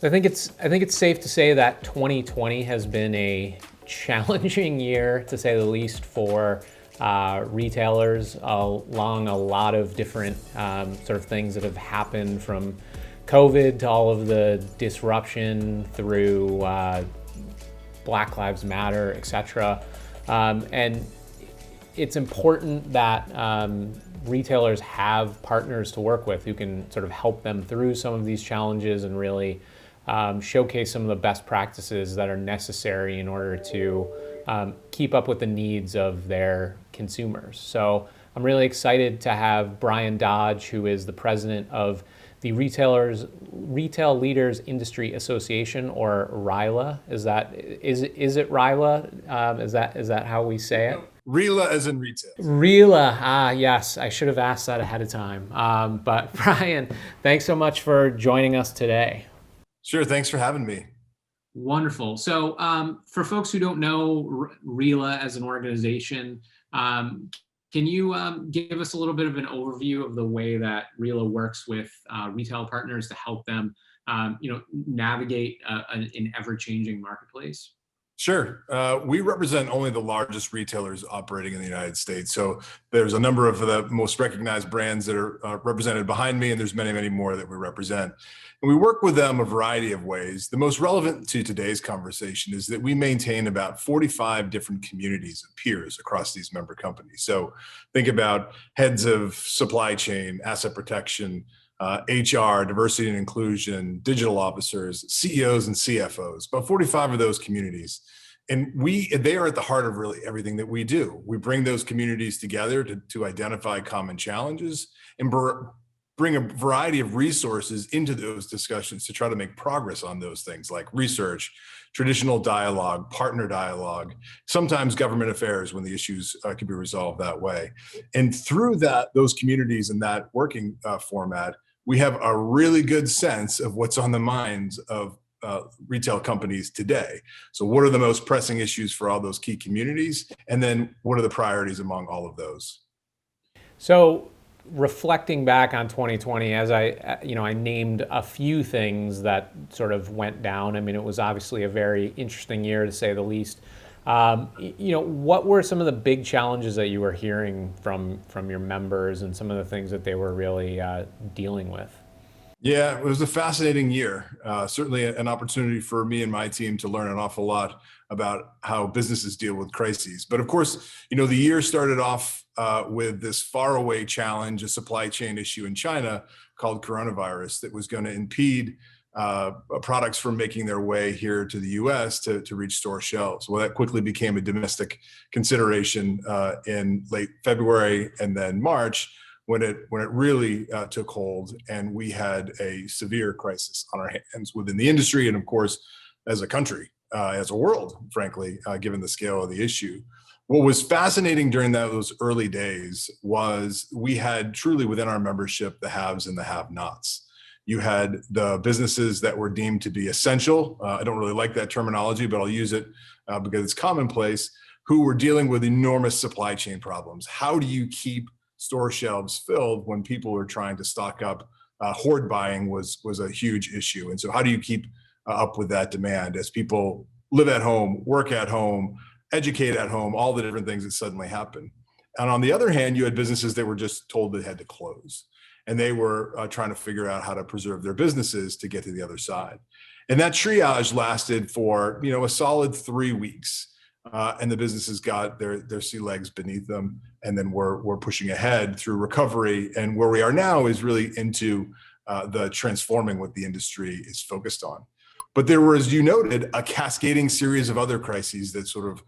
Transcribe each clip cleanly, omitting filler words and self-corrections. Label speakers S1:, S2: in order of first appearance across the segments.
S1: I think it's safe to say that 2020 has been a challenging year, to say the least, for retailers along a lot of different sort of things that have happened, from COVID to all of the disruption through Black Lives Matter, etc. And it's important that retailers have partners to work with who can sort of help them through some of these challenges and really showcase some of the best practices that are necessary in order to keep up with the needs of their consumers. So I'm really excited to have Brian Dodge, who is the president of the Retail Leaders Industry Association, or RILA. Is it RILA? Is that how we say it?
S2: RILA as in retail.
S1: RILA, yes, I should have asked that ahead of time. But Brian, thanks so much for joining us today.
S2: Sure, thanks for having me.
S1: Wonderful. So for folks who don't know RILA as an organization, can you give us a little bit of an overview of the way that RILA works with retail partners to help them navigate an ever-changing marketplace?
S2: Sure. We represent only the largest retailers operating in the United States. So there's a number of the most recognized brands that are represented behind me, and there's many, many more that we represent. And we work with them a variety of ways. The most relevant to today's conversation is that we maintain about 45 different communities of peers across these member companies. So think about heads of supply chain, asset protection, HR, diversity and inclusion, digital officers, CEOs and CFOs, about 45 of those communities. And they are at the heart of really everything that we do. We bring those communities together to identify common challenges and bring a variety of resources into those discussions to try to make progress on those things, like research, traditional dialogue, partner dialogue, sometimes government affairs when the issues can be resolved that way. And through those communities and that working format, we have a really good sense of what's on the minds of retail companies today. So what are the most pressing issues for all those key communities? And then what are the priorities among all of those?
S1: So reflecting back on 2020, as I named a few things that sort of went down. I mean, it was obviously a very interesting year, to say the least. What were some of the big challenges that you were hearing from your members, and some of the things that they were really dealing with?
S2: Yeah, it was a fascinating year. Certainly an opportunity for me and my team to learn an awful lot about how businesses deal with crises. But of course, the year started off with this faraway challenge, a supply chain issue in China called coronavirus that was going to impede products from making their way here to the U.S. to reach store shelves. Well, that quickly became a domestic consideration in late February and then March, when it really took hold, and we had a severe crisis on our hands within the industry, and of course, as a country, as a world, frankly, given the scale of the issue. What was fascinating during those early days was we had truly within our membership the haves and the have-nots. You had the businesses that were deemed to be essential. I don't really like that terminology, but I'll use it because it's commonplace, who were dealing with enormous supply chain problems. How do you keep store shelves filled when people are trying to stock up? Hoard buying was a huge issue. And so how do you keep up with that demand as people live at home, work at home, educate at home, all the different things that suddenly happen? And on the other hand, you had businesses that were just told they had to close. And they were trying to figure out how to preserve their businesses to get to the other side. And that triage lasted for a solid 3 weeks. And the businesses got their sea legs beneath them, and then we're pushing ahead through recovery. And where we are now is really into the transforming what the industry is focused on. But there were, as you noted, a cascading series of other crises that sort of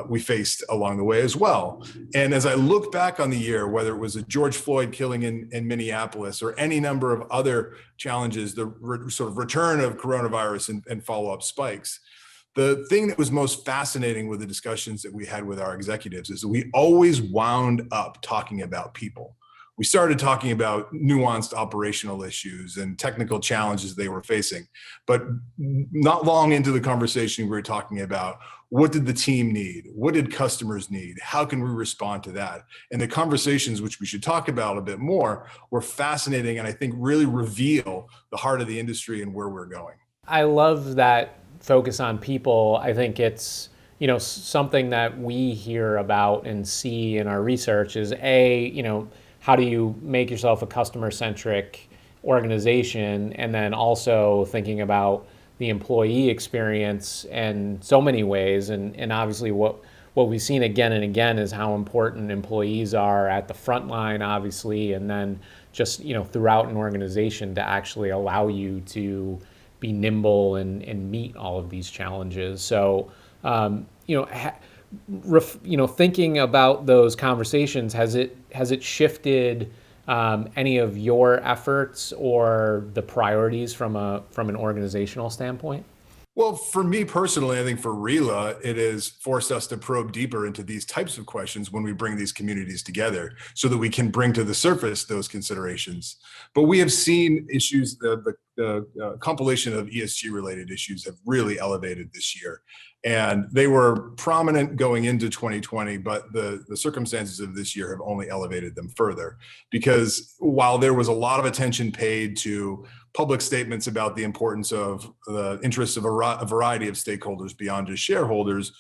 S2: we faced along the way as well. And as I look back on the year, whether it was a George Floyd killing in Minneapolis or any number of other challenges, the sort of return of coronavirus and follow-up spikes, the thing that was most fascinating with the discussions that we had with our executives is that we always wound up talking about people. We started talking about nuanced operational issues and technical challenges they were facing. But not long into the conversation, we were talking about what did the team need? What did customers need? How can we respond to that? And the conversations, which we should talk about a bit more, were fascinating and I think really reveal the heart of the industry and where we're going.
S1: I love that focus on people. I think it's, something that we hear about and see in our research is how do you make yourself a customer centric organization? And then also thinking about the employee experience in so many ways. And obviously what we've seen again and again is how important employees are at the front line, obviously, and then just, throughout an organization to actually allow you to be nimble and meet all of these challenges. So, thinking about those conversations, has it shifted any of your efforts or the priorities from an organizational standpoint?
S2: Well, for me personally, I think for RILA, it has forced us to probe deeper into these types of questions when we bring these communities together so that we can bring to the surface those considerations. But we have seen issues, the compilation of ESG related issues have really elevated this year. And they were prominent going into 2020, but the circumstances of this year have only elevated them further. Because while there was a lot of attention paid to public statements about the importance of the interests of a variety of stakeholders beyond just shareholders,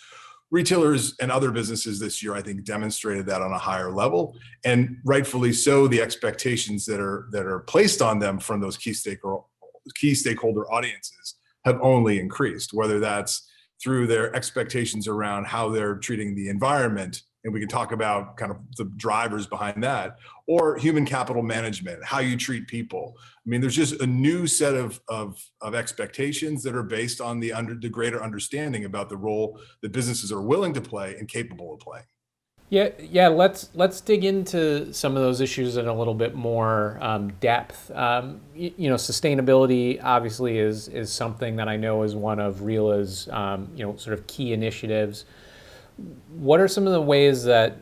S2: retailers and other businesses this year, I think, demonstrated that on a higher level, and rightfully so. The expectations that are placed on them from those key stakeholder audiences have only increased, whether that's through their expectations around how they're treating the environment, and we can talk about kind of the drivers behind that, or human capital management, how you treat people. I mean, there's just a new set of expectations that are based on the greater understanding about the role that businesses are willing to play and capable of playing.
S1: Yeah. Let's dig into some of those issues in a little bit more depth. Sustainability obviously is something that I know is one of RILA's sort of key initiatives. What are some of the ways that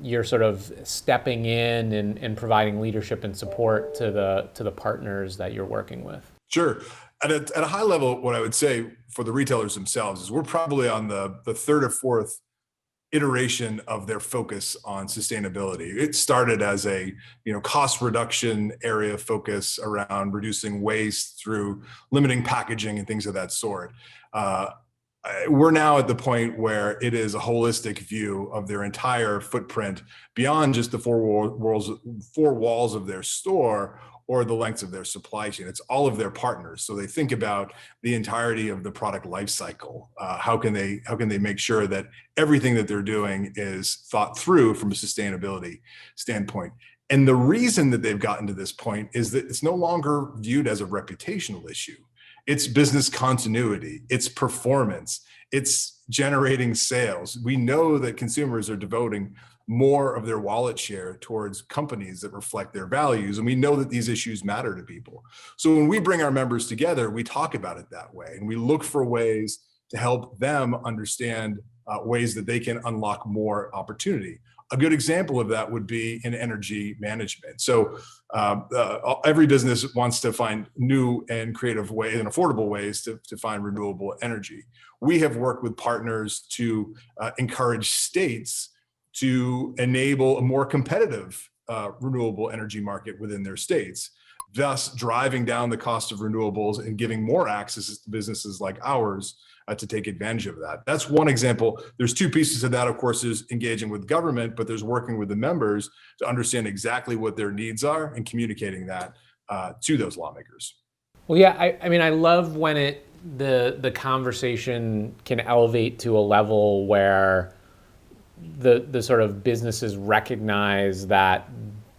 S1: you're sort of stepping in and providing leadership and support to the partners that you're working with?
S2: Sure. At a high level, what I would say for the retailers themselves is we're probably on the third or fourth iteration of their focus on sustainability. It started as a cost reduction area of focus around reducing waste through limiting packaging and things of that sort. We're now at the point where it is a holistic view of their entire footprint beyond just the four walls of their store or the lengths of their supply chain. It's all of their partners. So they think about the entirety of the product life cycle. How can they make sure that everything that they're doing is thought through from a sustainability standpoint? And the reason that they've gotten to this point is that it's no longer viewed as a reputational issue. It's business continuity, it's performance, it's generating sales. We know that consumers are devoting more of their wallet share towards companies that reflect their values. And we know that these issues matter to people. So when we bring our members together, we talk about it that way. And we look for ways to help them understand ways that they can unlock more opportunity. A good example of that would be in energy management. So every business wants to find new and creative ways and affordable ways to find renewable energy. We have worked with partners to encourage states to enable a more competitive renewable energy market within their states, thus driving down the cost of renewables and giving more access to businesses like ours to take advantage of that. That's one example. There's two pieces of that, of course, is engaging with government, but there's working with the members to understand exactly what their needs are and communicating that to those lawmakers.
S1: Well, yeah, I mean, I love when the conversation can elevate to a level where the sort of businesses recognize that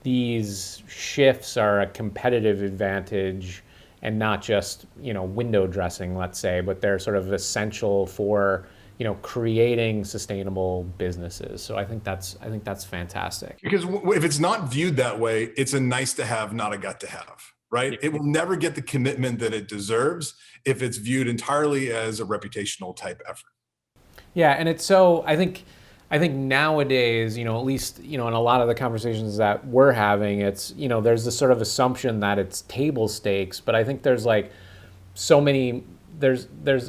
S1: these shifts are a competitive advantage and not just window dressing, let's say, but they're sort of essential for creating sustainable businesses. So I think that's fantastic.
S2: Because if it's not viewed that way, it's a nice to have, not a got to have, right? It will never get the commitment that it deserves if it's viewed entirely as a reputational type effort.
S1: Yeah, and it's so I think nowadays, at least, in a lot of the conversations that we're having, it's, there's this sort of assumption that it's table stakes, but I think there's like so many, there's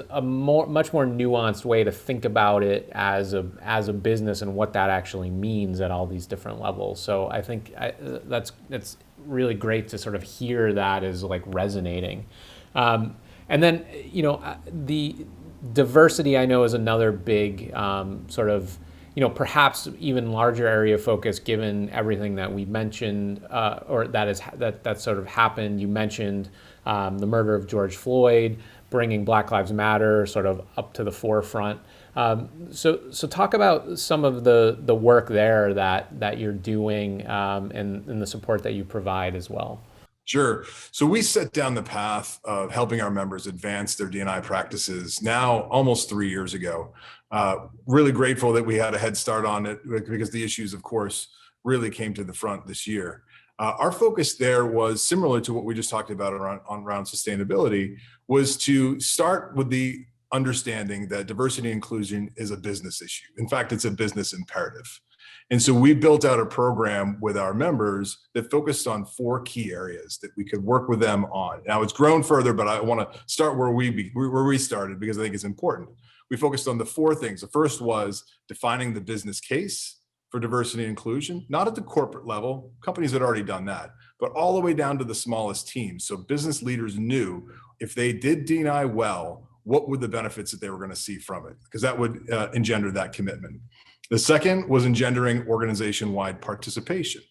S1: a much more nuanced way to think about it as a business and what that actually means at all these different levels. So I think that's really great to sort of hear that is like resonating. And then, the diversity I know is another big sort of, perhaps even larger area of focus given everything that we mentioned, or that sort of happened. You mentioned the murder of George Floyd, bringing Black Lives Matter sort of up to the forefront. So talk about some of the work there that you're doing, and the support that you provide as well.
S2: Sure. So we set down the path of helping our members advance their D&I practices now almost 3 years ago. Really grateful that we had a head start on it because the issues, of course, really came to the front this year. Our focus there was similar to what we just talked about around sustainability, was to start with the understanding that diversity and inclusion is a business issue. In fact, it's a business imperative. And so we built out a program with our members that focused on 4 key areas that we could work with them on. Now it's grown further, but I want to start where we started because I think it's important. We focused on the 4 things. The first was defining the business case for diversity and inclusion, not at the corporate level. Companies had already done that, but all the way down to the smallest teams. So business leaders knew if they did D&I well, what were the benefits that they were going to see from it? Because that would engender that commitment. The second was engendering organization-wide participation.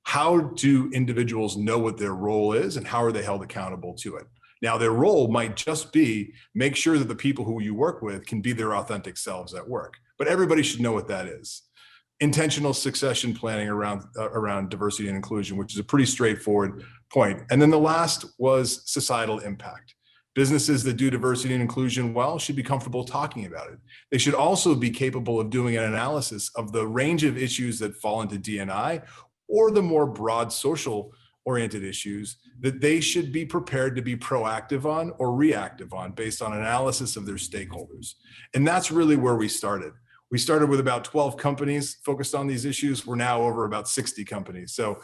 S2: How do individuals know what their role is and how are they held accountable to it? Now, their role might just be make sure that the people who you work with can be their authentic selves at work, but everybody should know what that is. Intentional succession planning around diversity and inclusion, which is a pretty straightforward point. And then the last was societal impact. Businesses that do diversity and inclusion well should be comfortable talking about it. They should also be capable of doing an analysis of the range of issues that fall into D&I or the more broad social oriented issues that they should be prepared to be proactive on or reactive on based on analysis of their stakeholders. And that's really where we started. We started with about 12 companies focused on these issues. We're now over about 60 companies. So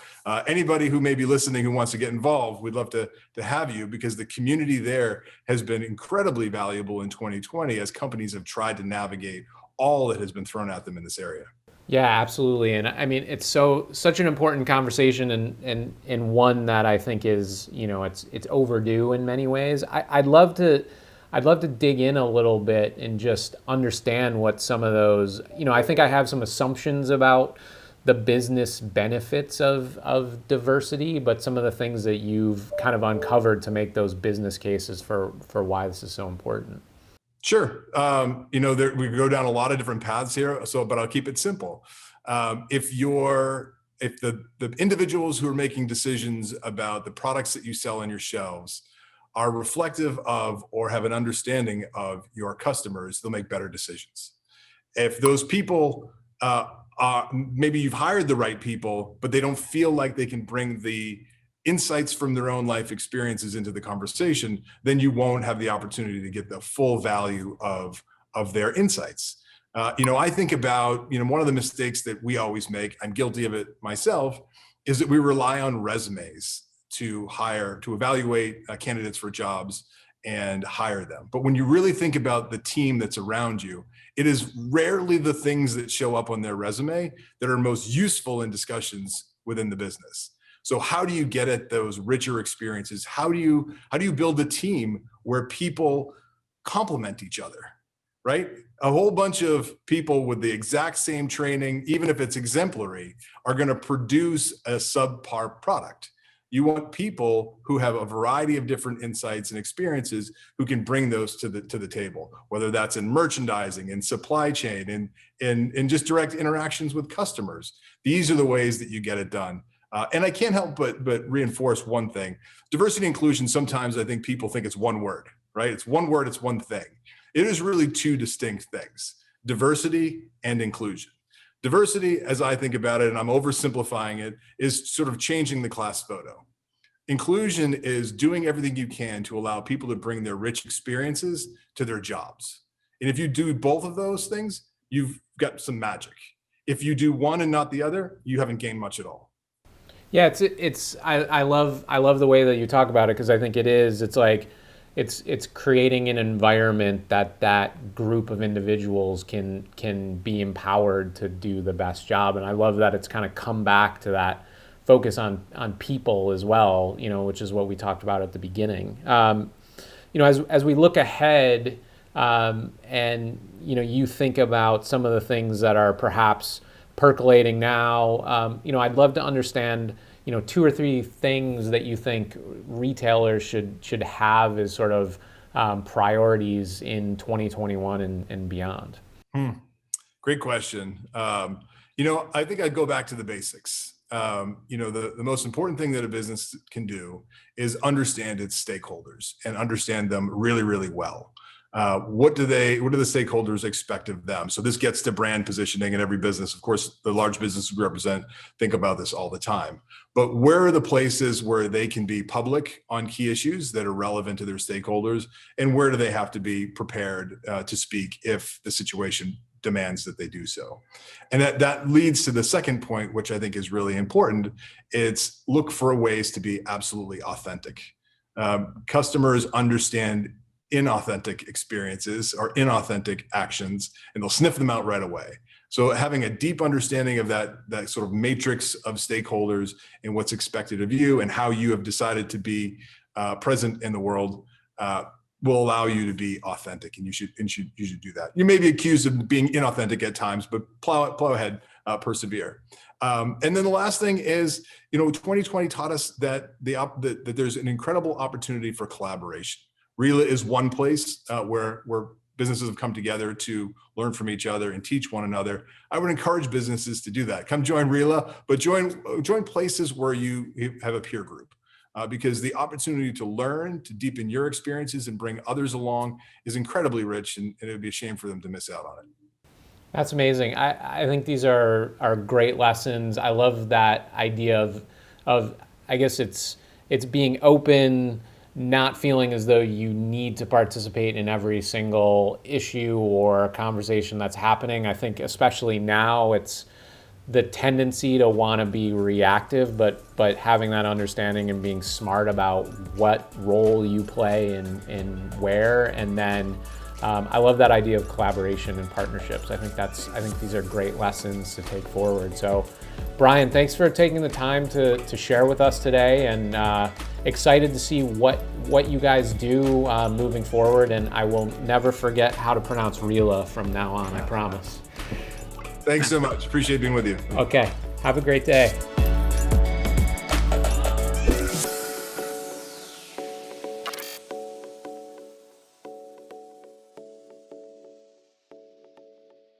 S2: anybody who may be listening who wants to get involved, we'd love to have you because the community there has been incredibly valuable in 2020 as companies have tried to navigate all that has been thrown at them in this area.
S1: Yeah, absolutely. And I mean, it's such an important conversation and one that I think is, it's overdue in many ways. I'd love to dig in a little bit and just understand what some of those, I think I have some assumptions about the business benefits of diversity, but some of the things that you've kind of uncovered to make those business cases for why this is so important.
S2: Sure. We go down a lot of different paths here, but I'll keep it simple. If the individuals who are making decisions about the products that you sell on your shelves are reflective of or have an understanding of your customers, they'll make better decisions. If those people, maybe you've hired the right people, but they don't feel like they can bring the insights from their own life experiences into the conversation, then you won't have the opportunity to get the full value of their insights. I think about, one of the mistakes that we always make, I'm guilty of it myself, is that we rely on resumes to evaluate candidates for jobs and hire them. But when you really think about the team that's around you, it is rarely the things that show up on their resume that are most useful in discussions within the business. So how do you get at those richer experiences? How do you build a team where people complement each other, right? A whole bunch of people with the exact same training, even if it's exemplary, are going to produce a subpar product. You want people who have a variety of different insights and experiences who can bring those to the table, whether that's in merchandising, in supply chain, in just direct interactions with customers. These are the ways that you get it done. And I can't help but reinforce one thing. Diversity and inclusion, sometimes I think people think it's one word, right? It's one word, it's one thing. It is really 2 distinct things, diversity and inclusion. Diversity, as I think about it, and I'm oversimplifying it, is sort of changing the class photo. Inclusion is doing everything you can to allow people to bring their rich experiences to their jobs. And if you do both of those things, you've got some magic. If you do one and not the other, you haven't gained much at all.
S1: Yeah, I love the way that you talk about it because I think it's creating an environment that group of individuals can be empowered to do the best job. And I love that it's kind of come back to that focus on people as well, which is what we talked about at the beginning. as we look ahead, and you think about some of the things that are perhaps percolating now, I'd love to understand, 2 or 3 things that you think retailers should have as sort of priorities in 2021 and beyond.
S2: Great question. I think I'd go back to the basics. The most important thing that a business can do is understand its stakeholders and understand them really, really well. What do the stakeholders expect of them? So this gets to brand positioning in every business. Of course, the large businesses we represent think about this all the time. But where are the places where they can be public on key issues that are relevant to their stakeholders? And where do they have to be prepared to speak if the situation demands that they do so? And that leads to the second point, which I think is really important. It's look for ways to be absolutely authentic. Customers understand inauthentic experiences or inauthentic actions, and they'll sniff them out right away. So having a deep understanding of that sort of matrix of stakeholders and what's expected of you and how you have decided to be present in the world will allow you to be authentic, and you should do that. You may be accused of being inauthentic at times, but plow ahead, persevere. And then the last thing is, 2020 taught us that that there's an incredible opportunity for collaboration. RILA is one place where businesses have come together to learn from each other and teach one another. I would encourage businesses to do that. Come join RILA, but join places where you have a peer group. Because the opportunity to learn, to deepen your experiences and bring others along is incredibly rich, and it would be a shame for them to miss out on it.
S1: That's amazing. I think these are great lessons. I love that idea of I guess it's being open, not feeling as though you need to participate in every single issue or conversation that's happening. I think especially now it's the tendency to want to be reactive, but having that understanding and being smart about what role you play and where. And then I love that idea of collaboration and partnerships. I think these are great lessons to take forward. So Brian, thanks for taking the time to share with us today, and excited to see what you guys do moving forward. And I will never forget how to pronounce RILA from now on, I promise.
S2: Thanks so much. Appreciate being with you.
S1: Okay. Have a great day.